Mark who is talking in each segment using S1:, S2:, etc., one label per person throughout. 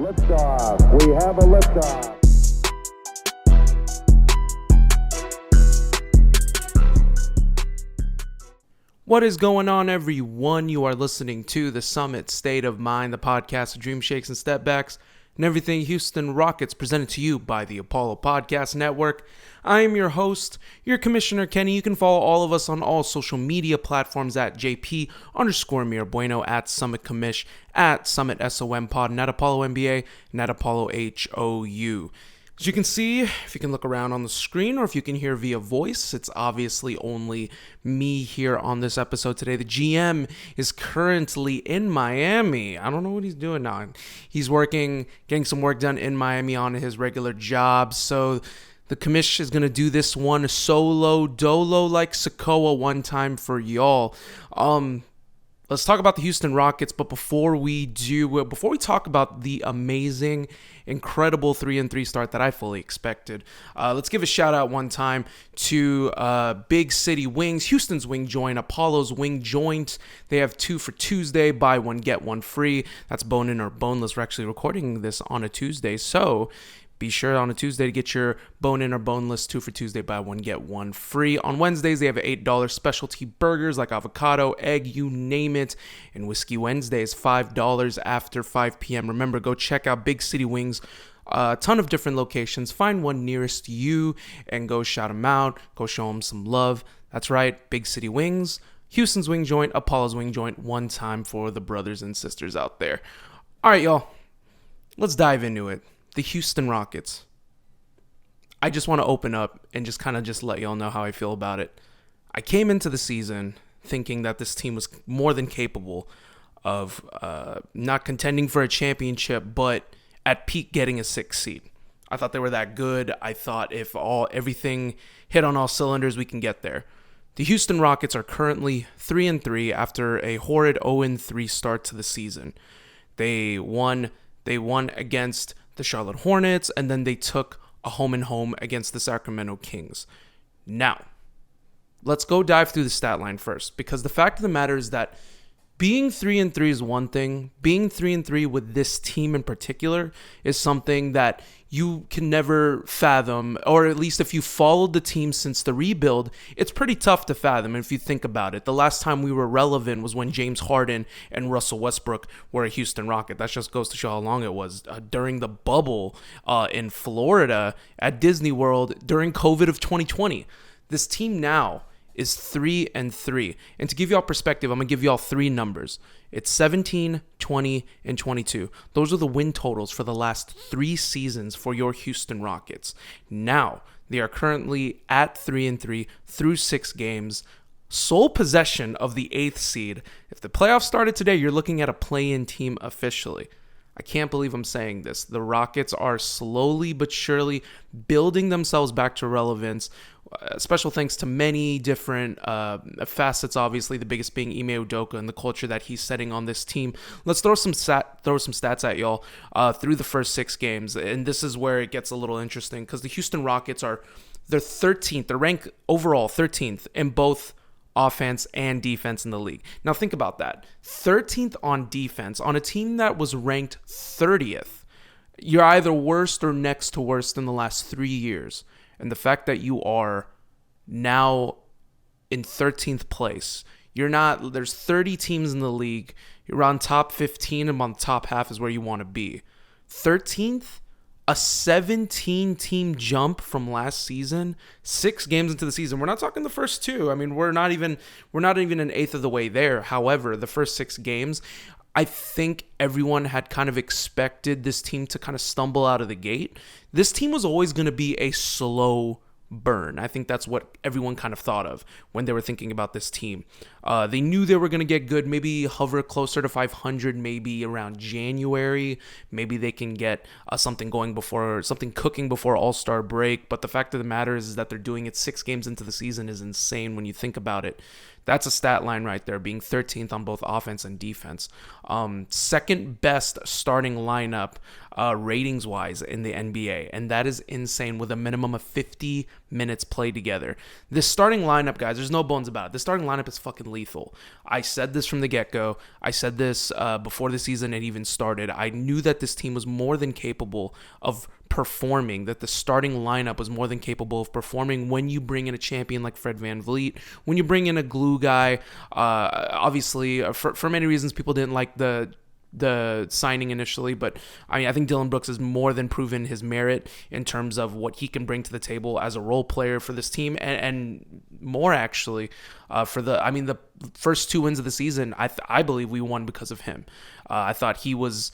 S1: Liftoff. We have a liftoff.
S2: What is going on, everyone? You are listening to the Summit State of Mind, the podcast of dream shakes and step backs and everything Houston Rockets, presented to you by the Apollo Podcast Network. I am your host, your Commissioner Kenny. You can follow all of us on all social media platforms at JP_Mirabueno, at Summit Commish, at Summit SOM Pod, and at Apollo NBA, and at Apollo HOU. As you can see, if you can look around on the screen or if you can hear via voice, it's obviously only me here on this episode today. The GM is currently in Miami. I don't know what he's doing now. He's working, getting some work done in Miami on his regular job. So the commish is going to do this one solo dolo like Sokoa one time for y'all. Let's talk about the Houston Rockets, but before we talk about the amazing, incredible 3-3 start that I fully expected, let's give a shout out one time to Big City Wings, Houston's Wing Joint, Apollo's Wing Joint. They have 2 for Tuesday, buy one, get one free. That's bone-in or boneless. We're actually recording this on a Tuesday, so be sure on a Tuesday to get your bone-in or boneless 2 for Tuesday, buy one, get one free. On Wednesdays, they have $8 specialty burgers like avocado, egg, you name it. And Whiskey Wednesdays, $5 after 5 p.m. Remember, go check out Big City Wings. A ton of different locations. Find one nearest you and go shout them out. Go show them some love. That's right, Big City Wings, Houston's Wing Joint, Apollo's Wing Joint, one time for the brothers and sisters out there. All right, y'all. Let's dive into it. The Houston Rockets. I just want to open up and just let y'all know how I feel about it. I came into the season thinking that this team was more than capable of not contending for a championship, but at peak getting a 6th seed. I thought they were that good. I thought if everything hit on all cylinders, we can get there. The Houston Rockets are currently 3-3 after a horrid 0-3 start to the season. They won against the Charlotte Hornets, and then they took a home against the Sacramento Kings. Now, let's go dive through the stat line first, because the fact of the matter is that being 3-3 is one thing. Being 3-3 with this team in particular is something that you can never fathom, or at least if you followed the team since the rebuild, it's pretty tough to fathom if you think about it. The last time we were relevant was when James Harden and Russell Westbrook were a Houston Rocket. That just goes to show how long it was. During the bubble in Florida at Disney World during COVID of 2020. This team now is 3-3. And to give y'all perspective, I'm going to give y'all 3 numbers. It's 17, 20, and 22. Those are the win totals for the last 3 seasons for your Houston Rockets. Now, they are currently at 3-3 through 6 games. Sole possession of the 8th seed. If the playoffs started today, you're looking at a play-in team officially. I can't believe I'm saying this. The Rockets are slowly but surely building themselves back to relevance. Special thanks to many different facets, obviously, the biggest being Ime Udoka and the culture that he's setting on this team. Let's throw some stats at y'all through the first 6 games, and this is where it gets a little interesting because the Houston Rockets they're 13th. They're ranked overall 13th in both offense and defense in the league. Now think about that. 13th on defense on a team that was ranked 30th. You're either worst or next to worst in the last 3 years. And the fact that you are now in 13th place, there's 30 teams in the league. You're on top 15 and on the top half is where you want to be. 13th, a 17-team jump from last season, 6 games into the season. We're not talking the first 2. I mean, we're not even an eighth of the way there. However, the first 6 games, I think everyone had kind of expected this team to kind of stumble out of the gate. This team was always going to be a slow burn. I think that's what everyone kind of thought of when they were thinking about this team. They knew they were going to get good, maybe hover closer to 500, maybe around January. Maybe they can get something cooking before All-Star break. But the fact of the matter is that they're doing it 6 games into the season is insane when you think about it. That's a stat line right there, being 13th on both offense and defense. Second best starting lineup ratings-wise in the NBA, and that is insane with a minimum of 50 minutes played together. This starting lineup, guys, there's no bones about it. This starting lineup is fucking lethal. I said this from the get-go. I said this before the season had even started. I knew that this team was more than capable of performing, that the starting lineup was more than capable of performing when you bring in a champion like Fred VanVleet, when you bring in a glue guy. Obviously, for many reasons, people didn't like the signing initially, but I think Dillon Brooks has more than proven his merit in terms of what he can bring to the table as a role player for this team, and more actually. For the first 2 wins of the season, I believe we won because of him. I thought he was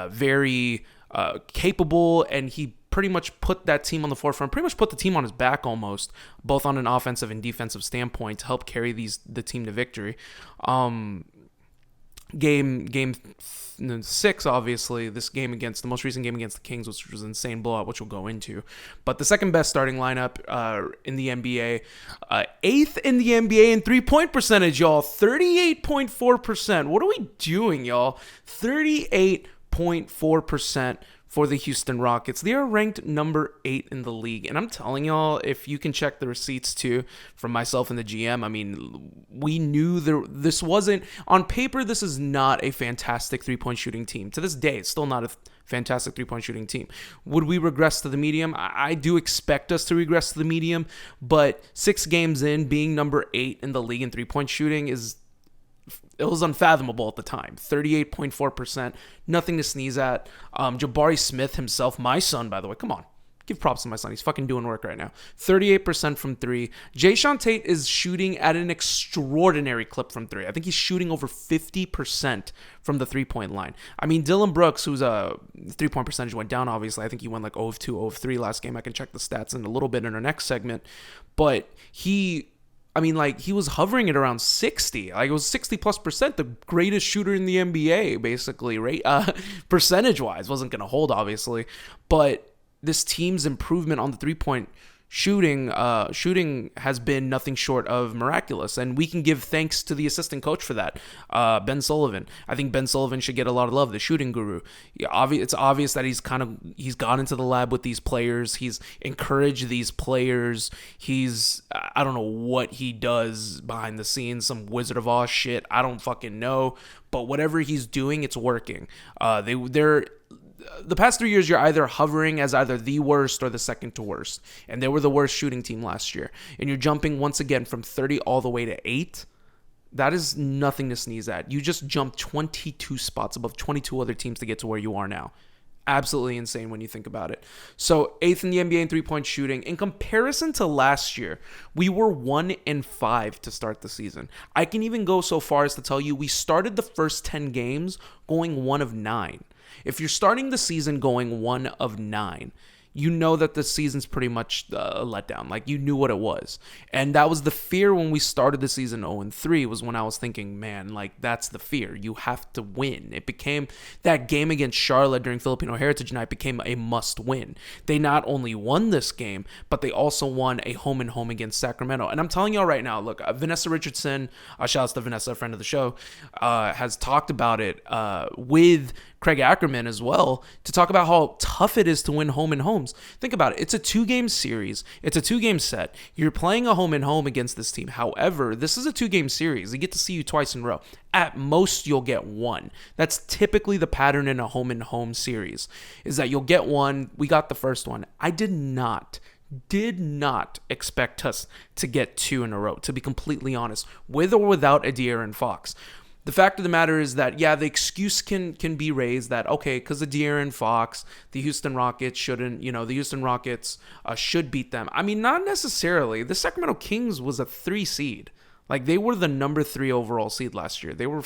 S2: very capable, and he pretty much put that team on the forefront, pretty much put the team on his back almost, both on an offensive and defensive standpoint, to help carry the team to victory. Game 6, obviously, this game against the most recent game against the Kings, which was an insane blowout, which we'll go into. But the second best starting lineup in the NBA, 8th in the NBA in 3-point percentage, y'all, 38.4%. What are we doing, y'all? 38.4% for the Houston Rockets. They are ranked number 8 in the league. And I'm telling y'all, if you can check the receipts too from myself and the GM, we knew this wasn't, on paper, this is not a fantastic three-point shooting team. To this day, it's still not a fantastic three-point shooting team. Would we regress to the medium? I do expect us to regress to the medium, but 6 games in, being number 8 in the league in three-point shooting it was unfathomable at the time. 38.4%, nothing to sneeze at. Jabari Smith himself, my son, by the way, come on. Give props to my son. He's fucking doing work right now. 38% from 3. Jayshawn Tate is shooting at an extraordinary clip from 3. I think he's shooting over 50% from the 3-point line. Dillon Brooks, whose 3-point percentage went down, obviously. I think he went like 0 of 2, 0 of 3 last game. I can check the stats in a little bit in our next segment. But he was hovering at around 60. It was 60+%, the greatest shooter in the NBA, basically, right? Percentage-wise, wasn't going to hold, obviously. But this team's improvement on the three-point shooting has been nothing short of miraculous, and we can give thanks to the assistant coach for that, Ben Sullivan. I think Ben Sullivan should get a lot of love, the shooting guru. It's obvious that he's gone into the lab with these players. He's encouraged these players. I don't know what he does behind the scenes, some Wizard of Oz shit. I don't fucking know, but whatever he's doing, it's working. The past 3 years, you're either hovering as either the worst or the second to worst. And they were the worst shooting team last year. And you're jumping once again from 30 all the way to 8. That is nothing to sneeze at. You just jumped 22 spots above 22 other teams to get to where you are now. Absolutely insane when you think about it. So 8th in the NBA in 3-point shooting. In comparison to last year, we were 1-5 to start the season. I can even go so far as to tell you we started the first 10 games going 1 of 9. If you're starting the season going 1 of 9, you know that the season's pretty much a letdown. You knew what it was. And that was the fear when we started the season 0-3, was when I was thinking, man, that's the fear. You have to win. It became, that game against Charlotte during Filipino Heritage Night became a must win. They not only won this game, but they also won a home and home against Sacramento. And I'm telling y'all right now, look, Vanessa Richardson, shout out to Vanessa, a friend of the show, has talked about it with Craig Ackerman as well, to talk about how tough it is to win home and homes. Think about it. It's a 2-game series. It's a 2-game set. You're playing a home and home against this team. However, this is a 2-game series. They get to see you twice in a row. At most, you'll get 1. That's typically the pattern in a home and home series, is that you'll get 1. We got the first one. I did not expect us to get 2 in a row, to be completely honest, with or without a De'Aaron Fox. The fact of the matter is that, yeah, the excuse can be raised that, okay, because of De'Aaron Fox, the Houston Rockets should beat them. Not necessarily. The Sacramento Kings was a 3 seed. They were the number 3 overall seed last year. They were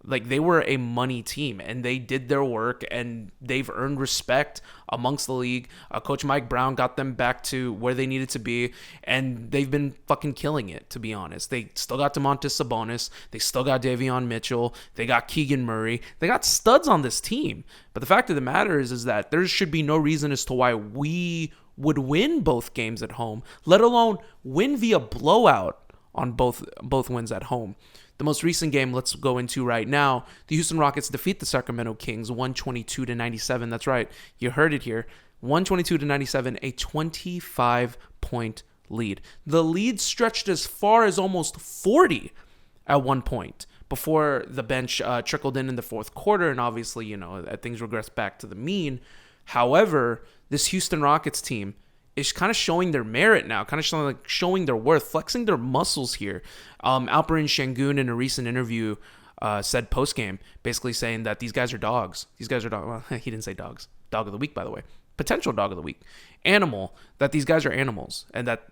S2: they were a money team, and they did their work, and they've earned respect amongst the league. Coach Mike Brown got them back to where they needed to be, and they've been fucking killing it, to be honest. They still got Domantas Sabonis. They still got Davion Mitchell. They got Keegan Murray. They got studs on this team. But the fact of the matter is that there should be no reason as to why we would win both games at home, let alone win via blowout on both wins at home. The most recent game, let's go into right now. The Houston Rockets defeat the Sacramento Kings 122-97. That's right. You heard it here. 122-97, a 25-point lead. The lead stretched as far as almost 40 at one point before the bench trickled in the fourth quarter, and obviously, things regressed back to the mean. However, this Houston Rockets team is kind of showing their merit now, kind of showing their worth, flexing their muscles here. Alperen Sengun in a recent interview said post-game, basically saying that these guys are dogs. These guys are dogs. Well, he didn't say dogs. Dog of the week, by the way. Potential dog of the week. Animal. That these guys are animals, and that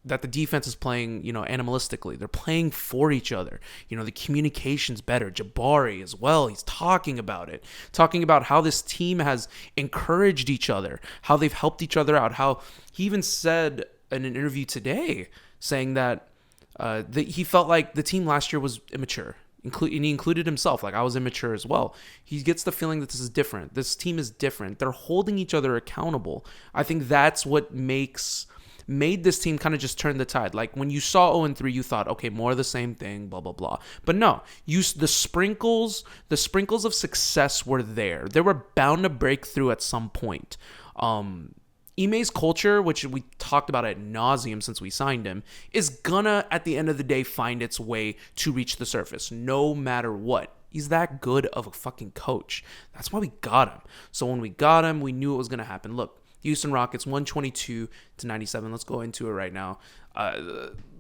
S2: the defense is playing, animalistically. They're playing for each other. The communication's better. Jabari as well, he's talking about it. Talking about how this team has encouraged each other, how they've helped each other out, how he even said in an interview today saying that he felt like the team last year was immature. And he included himself, like I was immature as well. He gets the feeling that this is different. This team is different. They're holding each other accountable. I think that's what made this team kind of just turn the tide. Like when you saw 0-3, you thought, okay, more of the same thing, blah, blah, blah. But no, the sprinkles of success were there. They were bound to break through at some point. Ime's culture, which we talked about ad nauseum since we signed him, is gonna, at the end of the day, find its way to reach the surface, no matter what. He's that good of a fucking coach. That's why we got him. So when we got him, we knew it was gonna happen. Look, Houston Rockets 122-97. Let's go into it right now.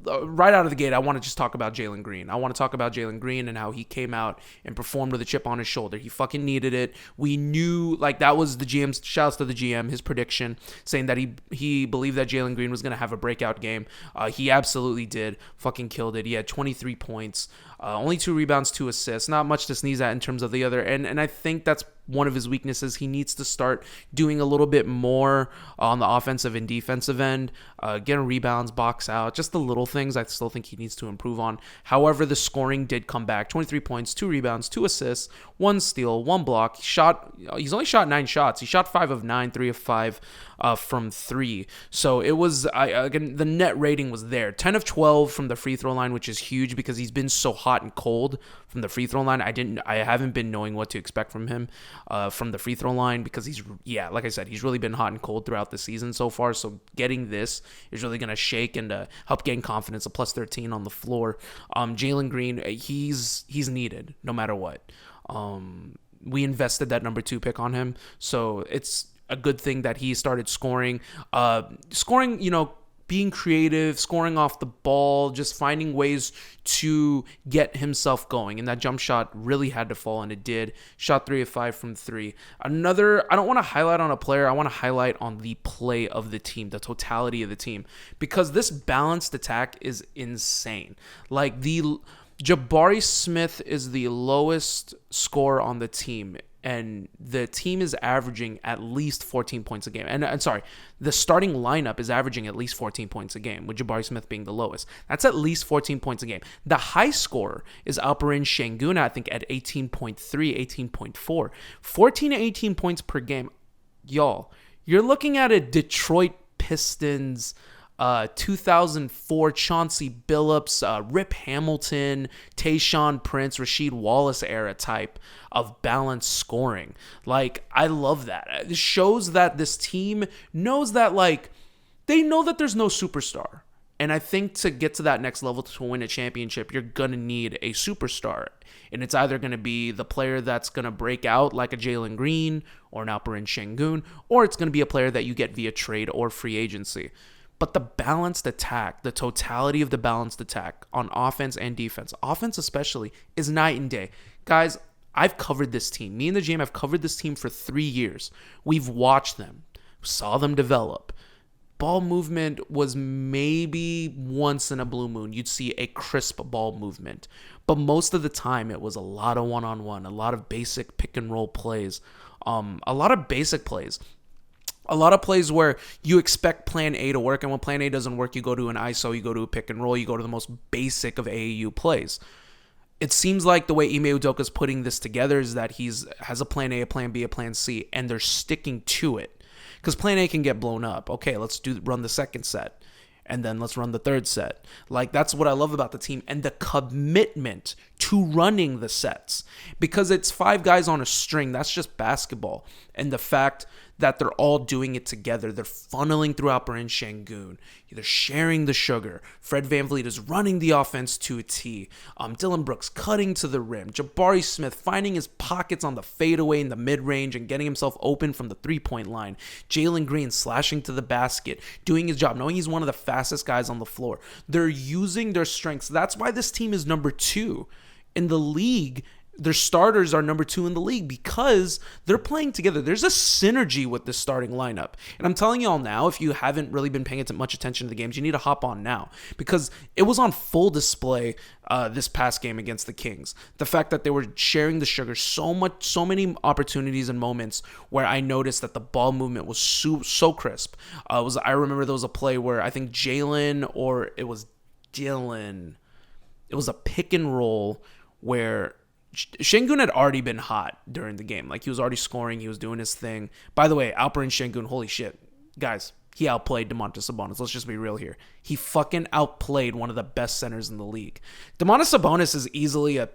S2: Right out of the gate, I want to just talk about Jaylen Green. I want to talk about Jaylen Green and how he came out and performed with a chip on his shoulder. He fucking needed it. We knew, that was the GM's, shouts to the GM, his prediction, saying that he believed that Jaylen Green was going to have a breakout game. He absolutely did. Fucking killed it. He had 23 points, only 2 rebounds, 2 assists. Not much to sneeze at in terms of the other. And I think that's one of his weaknesses. He needs to start doing a little bit more on the offensive and defensive end, getting rebounds, box out, just the little things I still think he needs to improve on. However, the scoring did come back. 23 points, 2 rebounds, 2 assists, 1 steal, 1 block. He's only shot 9 shots. He shot 5 of 9, 3 of 5 from 3. So it was, again, the net rating was there. 10 of 12 from the free throw line, which is huge because he's been so hot and cold from the free throw line. I haven't been knowing what to expect from him from the free throw line because like I said, he's really been hot and cold throughout the season so far. So getting this is really going to shake and help gain confidence. A plus 13 on the floor. Jaylen Green, he's needed no matter what. We invested that number 2 pick on him, so it's a good thing that he started scoring, being creative, scoring off the ball, just finding ways to get himself going. And that jump shot really had to fall, and it did. Shot 3 of 5 from 3. I don't want to highlight on a player. I want to highlight on the play of the team, the totality of the team, because this balanced attack is insane. Jabari Smith is the lowest scorer on the team, and the team is averaging at least 14 points a game. And sorry, the starting lineup is averaging at least 14 points a game, with Jabari Smith being the lowest. That's at least 14 points a game. The high scorer is Alperen Sengun, I think, at 18.3, 18.4. 14 to 18 points per game. Y'all, you're looking at a Detroit Pistons 2004 Chauncey Billups, Rip Hamilton, Tayshaun Prince, Rasheed Wallace era type of balanced scoring. I love that. It shows that this team knows that, they know that there's no superstar. And I think to get to that next level to win a championship, you're going to need a superstar. And it's either going to be the player that's going to break out like a Jaylen Green or an Alperen Sengun, or it's going to be a player that you get via trade or free agency. But the balanced attack, the totality of the balanced attack on offense and defense, offense especially, is night and day. Guys, I've covered this team. Me and the GM have covered this team for 3 years. We've watched them, saw them develop. Ball movement was maybe once in a blue moon. You'd see a crisp ball movement. But most of the time, it was a lot of one-on-one, a lot of basic pick-and-roll plays, a lot of basic plays. A lot of plays where you expect plan A to work, and when plan A doesn't work, you go to an ISO, you go to a pick and roll, you go to the most basic of AAU plays. It seems like the way Ime Udoka is putting this together is that has a plan A, a plan B, a plan C, and they're sticking to it. Because plan A can get blown up. Okay, let's run the second set. and then let's run the third set. Like, that's what I love about the team and the commitment to running the sets, because it's 5 guys on a string. That's just basketball. And the fact that they're all doing it together, they're funneling through Alperen Sengun, they're sharing the sugar. Fred VanVleet is running the offense to a T. Dillon Brooks cutting to the rim. Jabari Smith finding his pockets on the fadeaway in the mid-range and getting himself open from the three-point line. Jaylen Green slashing to the basket, doing his job, knowing he's one of the fastest guys on the floor. They're using their strengths. That's why this team is number 2 in the league. Their starters are number 2 in the league because they're playing together. There's a synergy with this starting lineup. And I'm telling you all now, if you haven't really been paying much attention to the games, you need to hop on now, because it was on full display this past game against the Kings. The fact that they were sharing the sugar, so many opportunities and moments where I noticed that the ball movement was so crisp. I remember there was a play where I think Jaylen, or it was Dylan, it was a pick and roll where Sengun had already been hot during the game. Like, he was already scoring. He was doing his thing. By the way, Alperen Sengun, holy shit. Guys, he outplayed Domantas Sabonis. Let's just be real here. He fucking outplayed one of the best centers in the league. Domantas Sabonis is easily a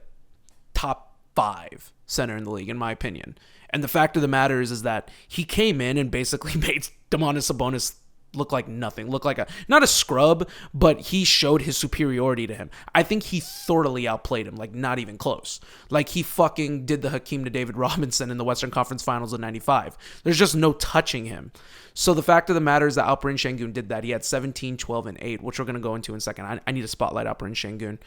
S2: top 5 center in the league, in my opinion. And the fact of the matter is that he came in and basically made Domantas Sabonis look like nothing, look like not a scrub, but he showed his superiority to him. I think he thoroughly outplayed him, like not even close. Like, he fucking did the Hakeem to David Robinson in the Western Conference Finals of 95. There's just no touching him. So the fact of the matter is that Alperen Sengun did that. He had 17, 12, and 8, which we're going to go into in a second. I need to spotlight Alperen Sengun.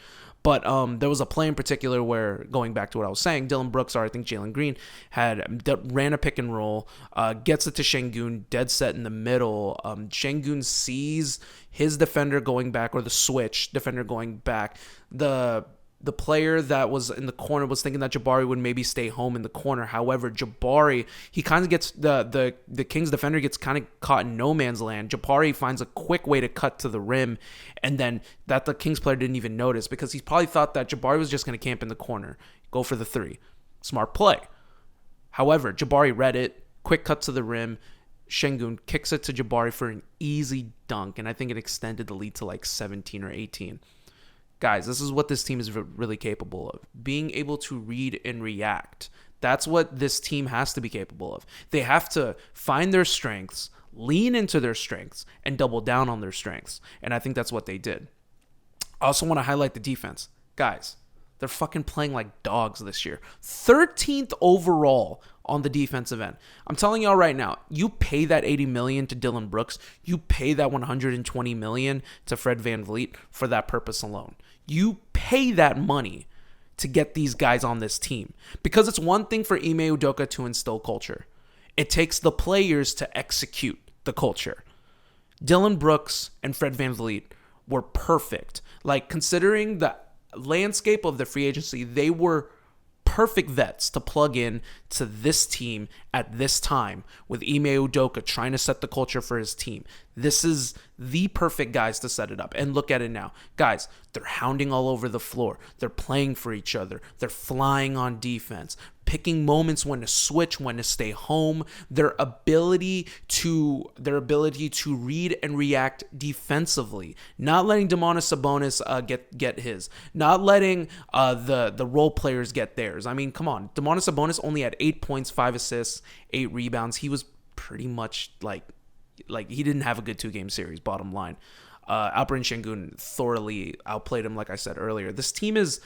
S2: But there was a play in particular where, going back to what I was saying, Dillon Brooks, or I think Jaylen Green, ran a pick and roll, gets it to Sengun, dead set in the middle. Sengun sees his defender going back, or the switch defender going back. The player that was in the corner was thinking that Jabari would maybe stay home in the corner. However, Jabari, he kind of gets, the Kings defender gets kind of caught in no man's land. Jabari finds a quick way to cut to the rim, and then that the Kings player didn't even notice, because he probably thought that Jabari was just going to camp in the corner, go for the 3. Smart play. However, Jabari read it, quick cut to the rim. Sengun kicks it to Jabari for an easy dunk, and I think it extended the lead to like 17 or 18. Guys, this is what this team is really capable of. Being able to read and react. That's what this team has to be capable of. They have to find their strengths, lean into their strengths, and double down on their strengths. And I think that's what they did. I also want to highlight the defense. Guys, they're fucking playing like dogs this year. 13th overall on the defensive end. I'm telling y'all right now, you pay that $80 million to Dillon Brooks, you pay that $120 million to Fred VanVleet for that purpose alone. You pay that money to get these guys on this team, because it's one thing for Ime Udoka to instill culture. It takes the players to execute the culture. Dillon Brooks and Fred VanVleet were perfect. Like, considering the landscape of the free agency, they were perfect vets to plug in to this team at this time, with Ime Udoka trying to set the culture for his team. This is the perfect guys to set it up. And look at it now. Guys, they're hounding all over the floor. They're playing for each other. They're flying on defense, picking moments when to switch, when to stay home. Their ability to read and react defensively, not letting Domantas Sabonis get his, not letting the role players get theirs. I mean, come on, Domantas Sabonis only had 8 points, 5 assists, 8 rebounds. He was pretty much like he didn't have a good 2-game series, bottom line. Alperen Sengun thoroughly outplayed him, like I said earlier. This team is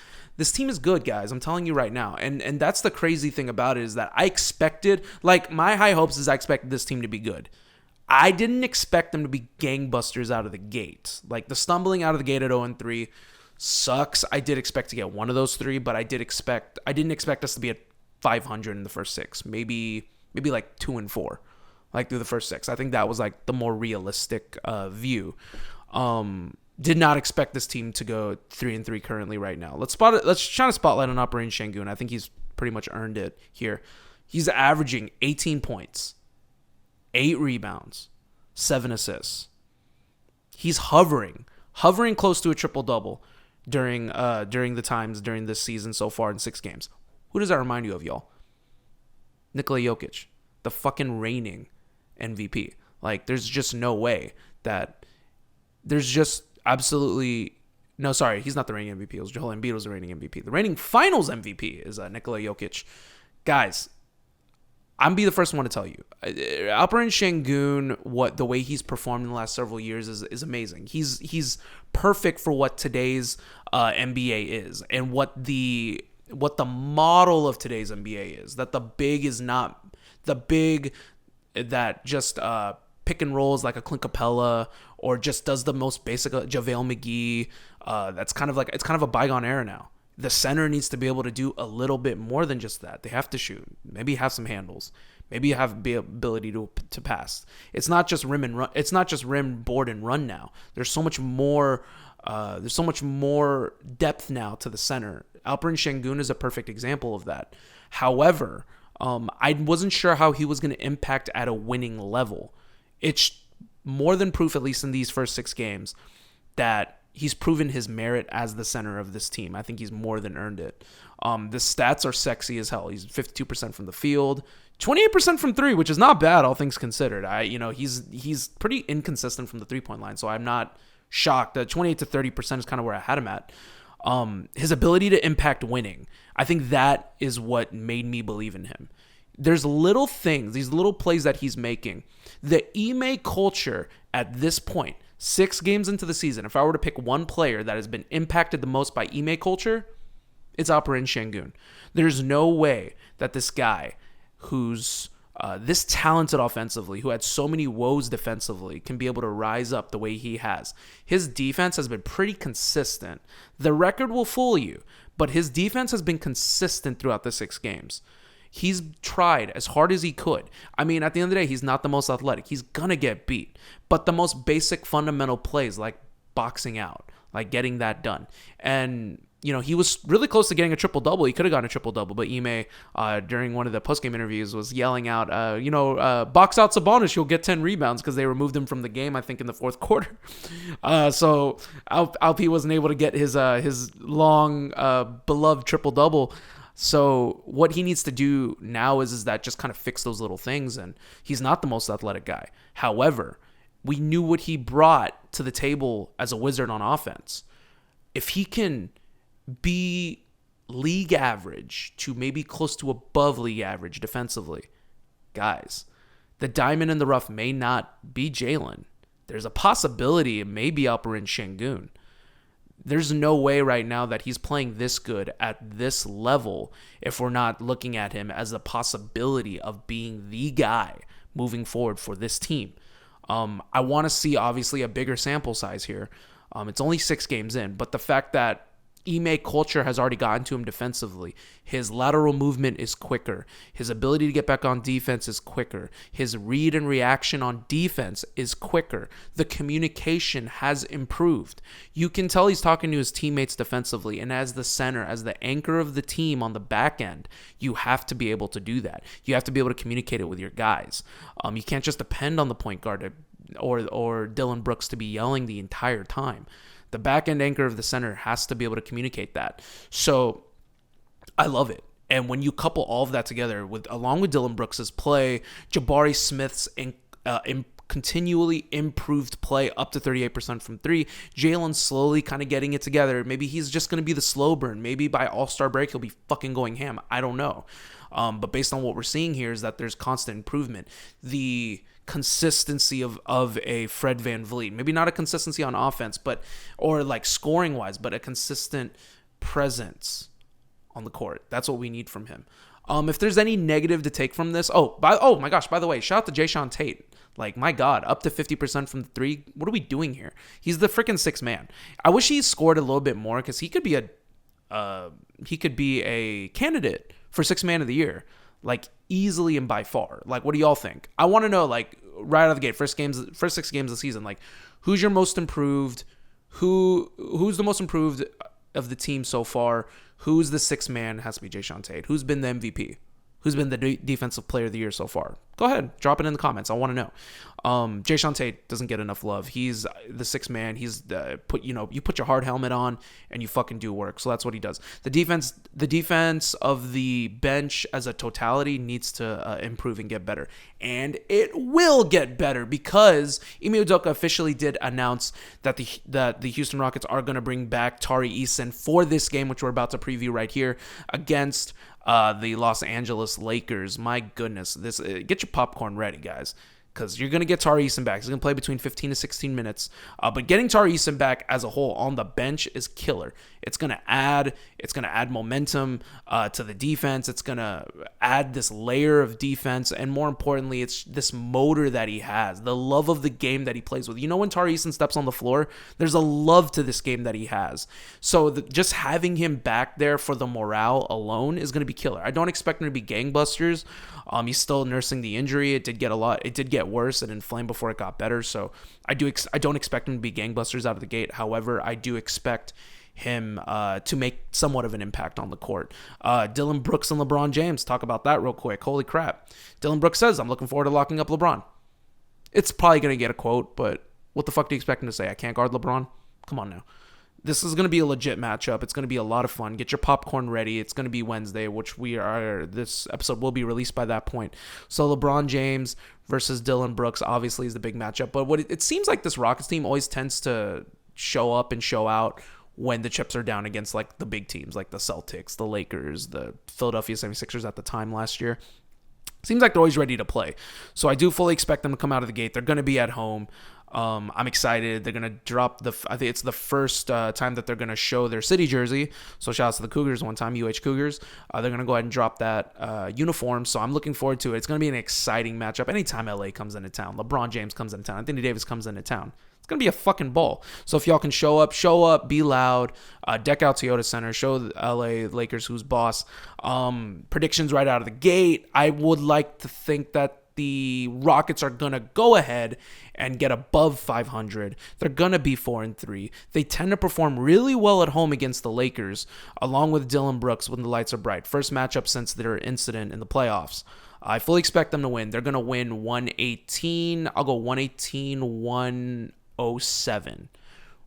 S2: good, guys. I'm telling you right now. And that's the crazy thing about it, is that I expected, like, my high hopes is I expected this team to be good. I didn't expect them to be gangbusters out of the gate. Like, the stumbling out of the gate at 0-3 sucks. I did expect to get one of those 3, but I didn't expect us to be at 500 in the first 6. Maybe like 2-4. Like, through the first 6. I think that was like the more realistic view. Did not expect this team to go 3-3 currently right now. Let's try to spotlight on Alperen Sengun. I think he's pretty much earned it here. He's averaging 18 points, 8 rebounds, 7 assists. He's hovering close to a triple-double during this season so far in 6 games. Who does that remind you of, y'all? Nikola Jokic, the fucking reigning MVP. Like, there's just no way that there's just absolutely no. Sorry, he's not the reigning MVP. It was Joel Embiid was the reigning MVP. The reigning Finals MVP is Nikola Jokic. Guys, I'm be the first one to tell you, Alperen Sengun, the way he's performed in the last several years is amazing. He's perfect for what today's NBA is, and what the model of today's NBA is. That the big is not the big that just pick and rolls like a Clint Capella, or just does the most basic JaVale McGee. It's kind of a bygone era now. The center needs to be able to do a little bit more than just that. They have to shoot, maybe have some handles, maybe have the ability to pass. It's not just rim and run. It's not just rim, board, and run now. There's so much more. There's so much more depth now to the center. Alperen Sengun is a perfect example of that. However, I wasn't sure how he was going to impact at a winning level. It's more than proof, at least in these first 6 games, that he's proven his merit as the center of this team. I think he's more than earned it. The stats are sexy as hell. He's 52% from the field, 28% from 3, which is not bad, all things considered. He's pretty inconsistent from the 3-point line, so I'm not shocked. 28 to 30% is kind of where I had him at. His ability to impact winning, I think that is what made me believe in him. There's little things, these little plays that he's making. The Ime culture at this point, 6 games into the season, if I were to pick one player that has been impacted the most by Ime culture, it's Alperen Sengun. There's no way that this guy who's this talented offensively, who had so many woes defensively, can be able to rise up the way he has. His defense has been pretty consistent. The record will fool you, but his defense has been consistent throughout the 6 games. He's tried as hard as he could. I mean, at the end of the day, he's not the most athletic. He's going to get beat. But the most basic fundamental plays, like boxing out, like getting that done. And, he was really close to getting a triple-double. He could have gotten a triple-double, but Ime, during one of the postgame interviews, was yelling out, box out Sabonis, you'll get 10 rebounds, because they removed him from the game, I think, in the 4th quarter. So Alp wasn't able to get his long, beloved triple-double. So what he needs to do now is that just kind of fix those little things, and he's not the most athletic guy. However, we knew what he brought to the table as a wizard on offense. If he can be league average to maybe close to above league average defensively, guys, the diamond in the rough may not be Jaylen. There's a possibility it may be Alperen Sengun. There's no way right now that he's playing this good at this level if we're not looking at him as a possibility of being the guy moving forward for this team. I want to see, obviously, a bigger sample size here. It's only 6 games in, but the fact that Ime culture has already gotten to him defensively. His lateral movement is quicker. His ability to get back on defense is quicker. His read and reaction on defense is quicker. The communication has improved. You can tell he's talking to his teammates defensively, and as the center, as the anchor of the team on the back end, you have to be able to do that. You have to be able to communicate it with your guys. You can't just depend on the point guard or Dylan Brooks to be yelling the entire time. The back-end anchor of the center has to be able to communicate that. So I love it. And when you couple all of that together, along with Dylan Brooks' play, Jabari Smith's continually improved play up to 38% from 3, Jaylen slowly kind of getting it together. Maybe he's just going to be the slow burn. Maybe by All-Star break, he'll be fucking going ham. I don't know. But based on what we're seeing here is that there's constant improvement. The consistency of a Fred VanVleet, maybe not a consistency on offense, or like scoring wise, but a consistent presence on the court. That's what we need from him. If there's any negative to take from this, oh my gosh, by the way, shout out to Jayshawn Tate. Like, my God, up to 50% from the 3. What are we doing here? He's the freaking 6th man. I wish he scored a little bit more, because he could be a candidate for 6th man of the year. Like, easily and by far. Like, what do y'all think? I want to know, like, right out of the gate, first 6 games of the season, like, who's your most improved? Who's the most improved of the team so far? Who's the 6th man? Has to be Jayshawn Tate. Who's been the MVP? who's been the defensive player of the year so far? Go ahead, drop it in the comments. I want to know. Jayshawn Tate doesn't get enough love. He's the sixth man. He's you put your hard helmet on and you fucking do work. So that's what he does. The defense of the bench as a totality needs to improve and get better, and it will get better because Ime Udoka officially did announce that the Houston Rockets are going to bring back Tari Eason for this game, which we're about to preview right here against the Los Angeles Lakers. My goodness, get your popcorn ready, guys, because you're going to get Tari Eason back. He's going to play between 15 to 16 minutes. But getting Tari Eason back as a whole on the bench is killer. It's going to add momentum to the defense. It's going to add this layer of defense. And more importantly, it's this motor that he has, the love of the game that he plays with. When Tari Eason steps on the floor, there's a love to this game that he has. So just having him back there for the morale alone is going to be killer. I don't expect him to be gangbusters. He's still nursing the injury. It did get worse and inflamed before it got better. So I don't expect him to be gangbusters out of the gate. However, I do expect him to make somewhat of an impact on the court. Dylan Brooks and LeBron James, talk about that real quick. Holy crap. Dylan Brooks says, I'm looking forward to locking up LeBron. It's probably going to get a quote, but what the fuck do you expect him to say? I can't guard LeBron? Come on now. This is going to be a legit matchup. It's going to be a lot of fun. Get your popcorn ready. It's going to be Wednesday, this episode will be released by that point. So LeBron James versus Dylan Brooks obviously is the big matchup. But it seems like this Rockets team always tends to show up and show out when the chips are down against like the big teams, like the Celtics, the Lakers, the Philadelphia 76ers at the time last year. Seems like they're always ready to play. So I do fully expect them to come out of the gate. They're going to be at home. I'm excited. They're going to drop I think it's the first time that they're going to show their city jersey. So shout out to the Cougars one time, Cougars. They're going to go ahead and drop that uniform. So I'm looking forward to it. It's going to be an exciting matchup. Anytime LA comes into town, LeBron James comes into town, Anthony Davis comes into town, it's going to be a fucking ball. So if y'all can show up, be loud, deck out Toyota Center, show the LA Lakers who's boss. Predictions right out of the gate. I would like to think that the Rockets are going to go ahead and get above 500. They're going to be 4-3. They tend to perform really well at home against the Lakers, along with Dylan Brooks when the lights are bright. First matchup since their incident in the playoffs. I fully expect them to win. They're going to win 118. I'll go 118-107.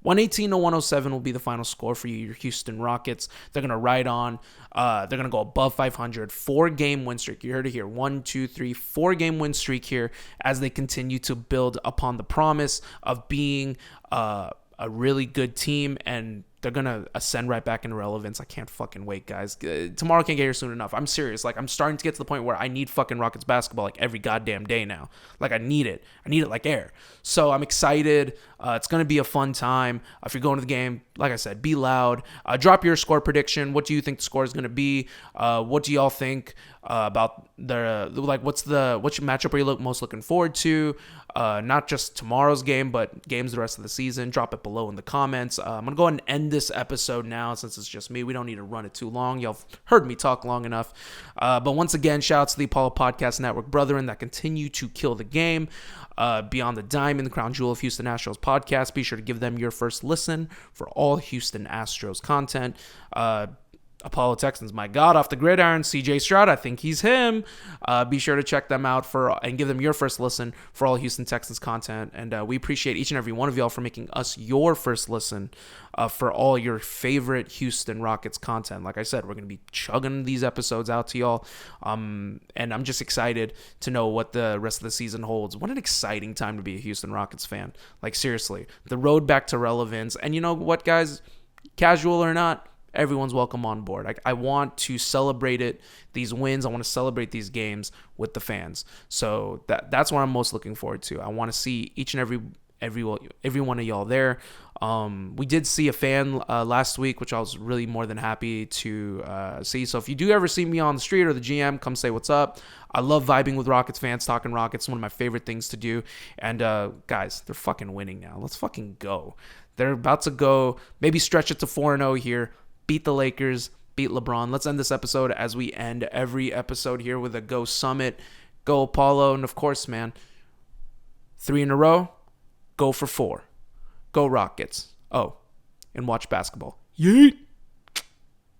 S2: 118-107 will be the final score for your Houston Rockets. They're going to ride on. They're going to go above 500. 4-game win streak. You heard it here. 1, 2, 3, 4-game win streak here as they continue to build upon the promise of being a really good team, and they're going to ascend right back into relevance. I can't fucking wait, guys. Tomorrow can't get here soon enough. I'm serious. Like, I'm starting to get to the point where I need fucking Rockets basketball like every goddamn day now. Like, I need it. I need it like air. So I'm excited. It's going to be a fun time. If you're going to the game, like I said, be loud. Drop your score prediction. What do you think the score is going to be? What do y'all think about what's your matchup are you most looking forward to? Not just tomorrow's game, but games the rest of the season. Drop it below in the comments. I'm going to go ahead and end this episode now since it's just me. We don't need to run it too long. Y'all heard me talk long enough. But once again, shout out to the Apollo Podcast Network brethren that continue to kill the game. Beyond the Diamond, the crown jewel of Houston Astros podcast. Be sure to give them your first listen for all Houston Astros content. Apollo Texans, my God, off the gridiron, CJ Stroud, I think he's him. Be sure to check them out and give them your first listen for all Houston Texans content. And we appreciate each and every one of y'all for making us your first listen for all your favorite Houston Rockets content. Like I said, we're going to be chugging these episodes out to y'all. And I'm just excited to know what the rest of the season holds. What an exciting time to be a Houston Rockets fan. Like, seriously, the road back to relevance. And you know what, guys? Casual or not, everyone's welcome on board. I want to celebrate these wins. I want to celebrate these games with the fans. So that's what I'm most looking forward to. I want to see each and every one of y'all there. We did see a fan last week, which I was really more than happy to see. So if you do ever see me on the street or the GM, come say what's up. I love vibing with Rockets fans, talking Rockets. One of my favorite things to do. And guys, they're fucking winning now. Let's fucking go. They're about to go. Maybe stretch it to 4-0 here. Beat the Lakers, beat LeBron. Let's end this episode as we end every episode here with a Go Summit, Go Apollo, and of course, man, 3 in a row, go for 4. Go Rockets. Oh, and watch basketball. Yeet!